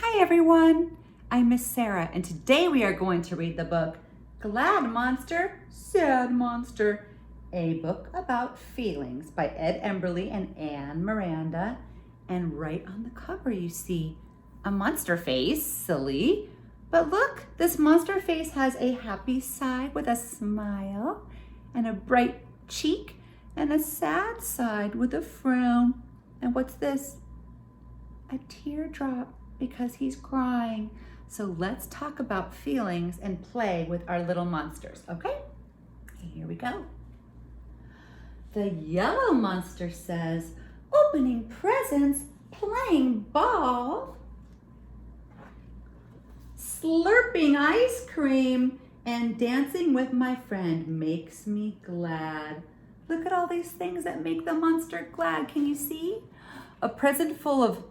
Hi everyone, I'm Miss Sarah and today we are going to read the book Glad Monster, Sad Monster, a book about feelings by Ed Emberley and Miranda. And right on the cover you see a monster face, silly, but look, this monster face has a happy side with a smile and a bright cheek and a sad side with a frown. And what's this? A teardrop, because he's crying. So let's talk about feelings and play with our little monsters, okay? Here we go. The yellow monster says, opening presents, playing ball, slurping ice cream, and dancing with my friend makes me glad. Look at all these things that make the monster glad. Can you see? A present full of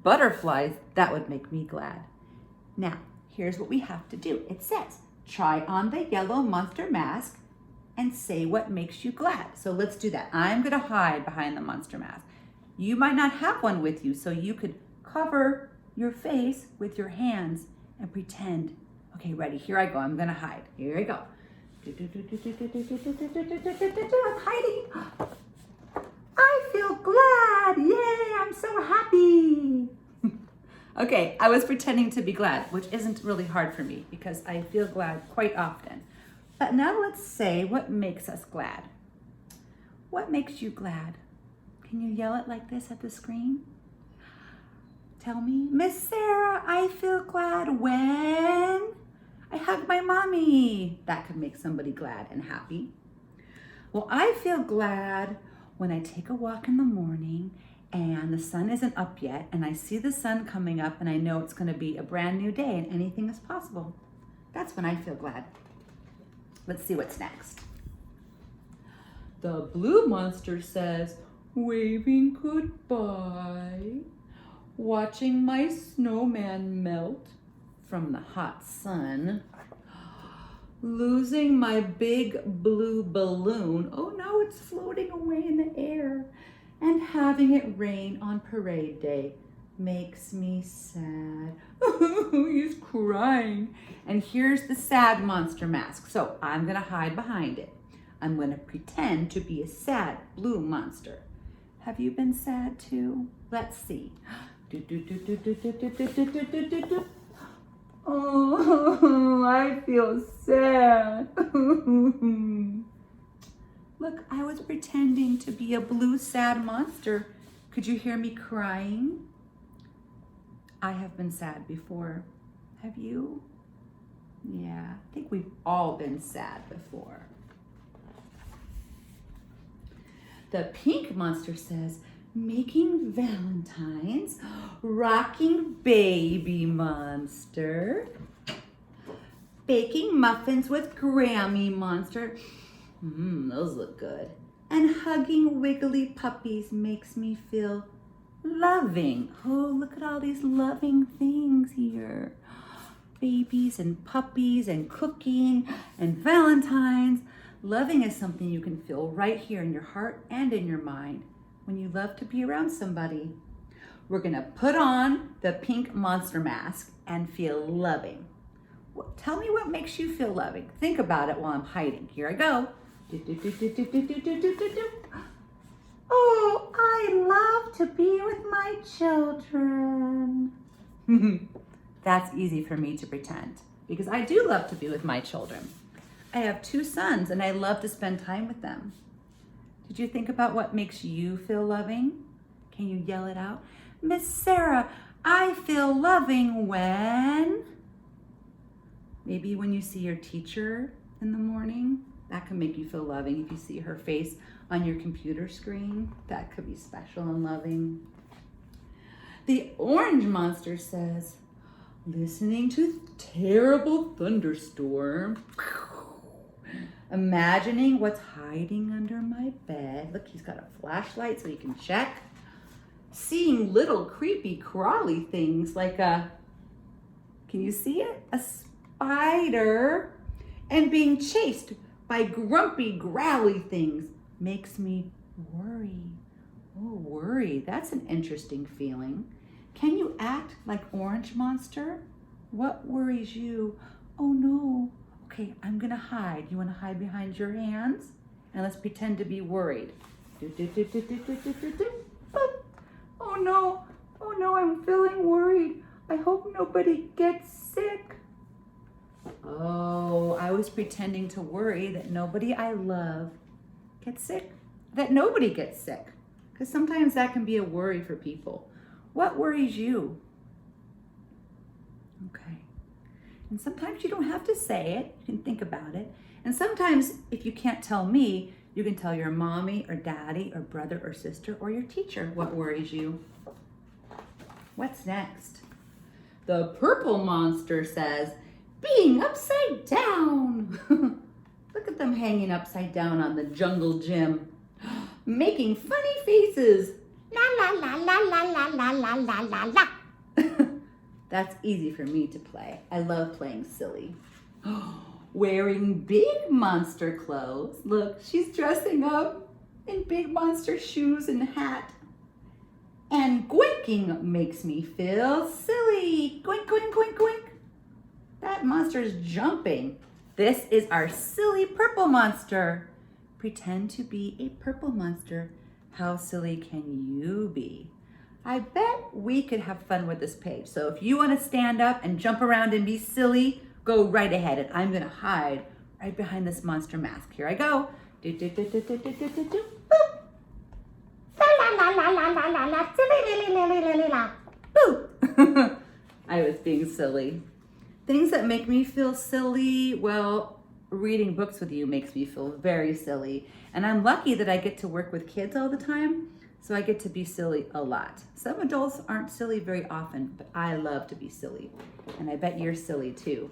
butterflies, that would make me glad. Now, here's what we have to do. It says, try on the yellow monster mask and say what makes you glad. So let's do that. I'm gonna hide behind the monster mask. You might not have one with you, so you could cover your face with your hands and pretend. Okay, ready, here I go, I'm gonna hide. Here I go. I'm hiding. I feel glad, yay, I'm so happy. Okay, I was pretending to be glad, which isn't really hard for me because I feel glad quite often. But now let's say what makes us glad. What makes you glad? Can you yell it like this at the screen? Tell me, Miss Sarah, I feel glad when I hug my mommy. That could make somebody glad and happy. Well, I feel glad when I take a walk in the morning and the sun isn't up yet and I see the sun coming up and I know it's going to be a brand new day and anything is possible. That's when I feel glad. Let's see what's next. The blue monster says, waving goodbye, watching my snowman melt from the hot sun, losing my big blue balloon. Oh no, it's floating away in the air. And having it rain on parade day makes me sad. He's crying. And here's the sad monster mask. So I'm gonna hide behind it. I'm gonna pretend to be a sad blue monster. Have you been sad too? Let's see. Oh, I feel sad. Look, I was pretending to be a blue sad monster. Could you hear me crying? I have been sad before. Have you? Yeah, I think we've all been sad before. The pink monster says, making valentines, rocking baby monster, baking muffins with Grammy monster. Those look good. And hugging wiggly puppies makes me feel loving. Oh, look at all these loving things here. Babies and puppies and cooking and valentines. Loving is something you can feel right here in your heart and in your mind when you love to be around somebody. We're gonna put on the pink monster mask and feel loving. Well, tell me what makes you feel loving. Think about it while I'm hiding. Here I go. Oh, I love to be with my children. That's easy for me to pretend because I do love to be with my children. I have 2 sons and I love to spend time with them. Did you think about what makes you feel loving? Can you yell it out? Miss Sarah, I feel loving when? Maybe when you see your teacher in the morning, that can make you feel loving. If you see her face on your computer screen, that could be special and loving. The orange monster says, listening to terrible thunderstorm, imagining what's hiding under my bed. Look, he's got a flashlight so he can check. Seeing little creepy crawly things like can you see it? A spider. And being chased by grumpy, growly things makes me worry. Oh, worry, that's an interesting feeling. Can you act like Orange Monster? What worries you? Oh no. Okay, I'm gonna hide. You wanna hide behind your hands? And let's pretend to be worried. Do, do, do, do, do, do, do, do, do. Boop. Oh no, I'm feeling worried. I hope nobody gets sick. Oh, I was pretending to worry that nobody I love gets sick, that nobody gets sick. Because sometimes that can be a worry for people. What worries you? Okay. And sometimes you don't have to say it. You can think about it. And sometimes if you can't tell me, you can tell your mommy or daddy or brother or sister or your teacher what worries you. What's next? The purple monster says, being upside down. Look at them hanging upside down on the jungle gym, making funny faces. La la la la la la la la la la la. That's easy for me to play. I love playing silly. Wearing big monster clothes. Look, she's dressing up in big monster shoes and hat. And goinking makes me feel silly. Goink, goink, goink, goink. That monster's jumping. This is our silly purple monster. Pretend to be a purple monster. How silly can you be? I bet we could have fun with this page. So if you want to stand up and jump around and be silly, go right ahead. And I'm going to hide right behind this monster mask. Here I go. Do, do, do, do, do, do, do, do, do. Boop. La la la la la la la. Silly, la la la la la. Boop. I was being silly. Things that make me feel silly, well, reading books with you makes me feel very silly. And I'm lucky that I get to work with kids all the time, so I get to be silly a lot. Some adults aren't silly very often, but I love to be silly. And I bet you're silly too.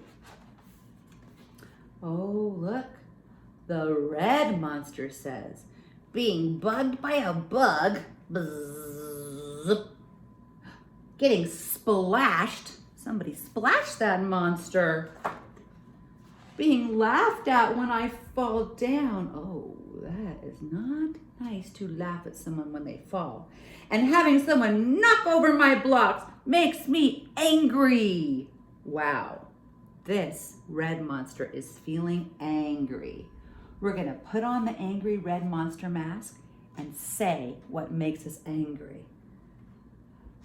Oh, look. The red monster says, being bugged by a bug, bzz, getting splashed. Somebody splashed that monster. Being laughed at when I fall down. Oh, that is not nice to laugh at someone when they fall. And having someone knock over my blocks makes me angry. Wow, this red monster is feeling angry. We're gonna put on the angry red monster mask and say what makes us angry.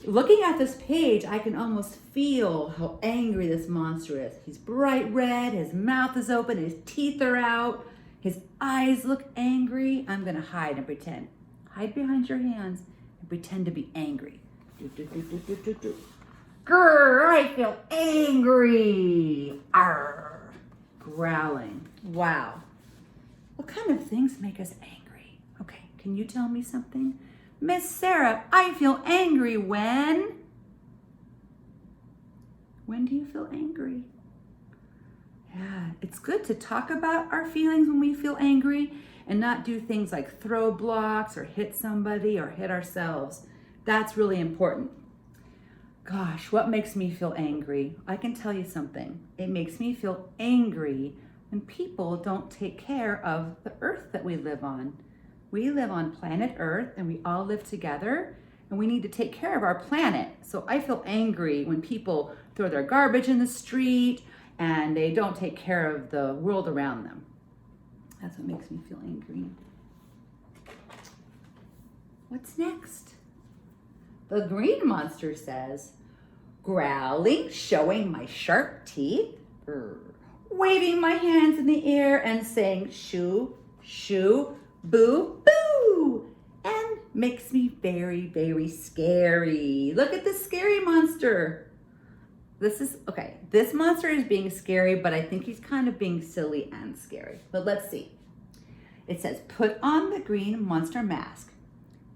Looking at this page, I can almost feel how angry this monster is. He's bright red, his mouth is open, his teeth are out, his eyes look angry. I'm gonna hide and pretend. Hide behind your hands and pretend to be angry. Do, do, do, do, do, do, do. Grr, I feel angry. Arr, growling. Wow. What kind of things make us angry? Okay, can you tell me something? Miss Sarah, I feel angry when? When do you feel angry? Yeah, it's good to talk about our feelings when we feel angry and not do things like throw blocks or hit somebody or hit ourselves. That's really important. Gosh, what makes me feel angry? I can tell you something. It makes me feel angry when people don't take care of the earth that we live on. We live on planet Earth and we all live together and we need to take care of our planet. So I feel angry when people throw their garbage in the street and they don't take care of the world around them. That's what makes me feel angry. What's next? The green monster says, growling, showing my sharp teeth, waving my hands in the air and saying shoo, shoo, boo, boo, and makes me very, very scary. Look at this scary monster. This monster is being scary, but I think he's kind of being silly and scary. But let's see. It says, put on the green monster mask.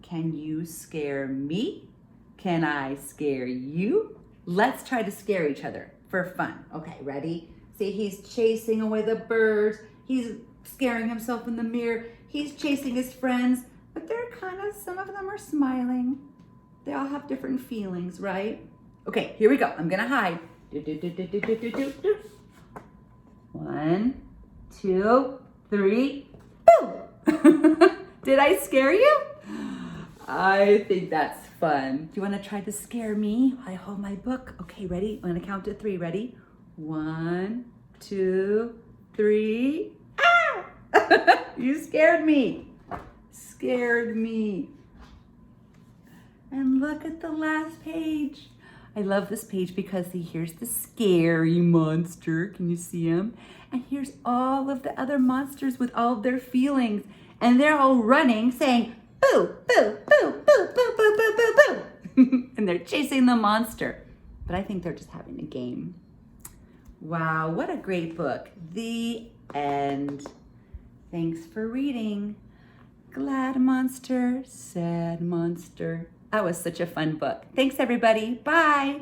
Can you scare me? Can I scare you? Let's try to scare each other for fun. Okay, ready? See, he's chasing away the birds. He's scaring himself in the mirror. He's chasing his friends, but some of them are smiling. They all have different feelings, right? Okay, here we go. I'm gonna hide. Do, do, do, do, do, do, do, do, do. 1, 2, 3, boom! Did I scare you? I think that's fun. Do you want to try to scare me? I hold my book. Okay, ready? I'm going to count to 3. Ready? 1, 2, 3. Ah! You scared me. Scared me. And look at the last page. I love this page because here's the scary monster. Can you see him? And here's all of the other monsters with all of their feelings. And they're all running saying, boo, boo, boo, boo, boo, boo, boo, boo, boo. And they're chasing the monster. But I think they're just having a game. Wow, what a great book. The end. Thanks for reading. Glad monster, sad monster. That was such a fun book. Thanks, everybody. Bye.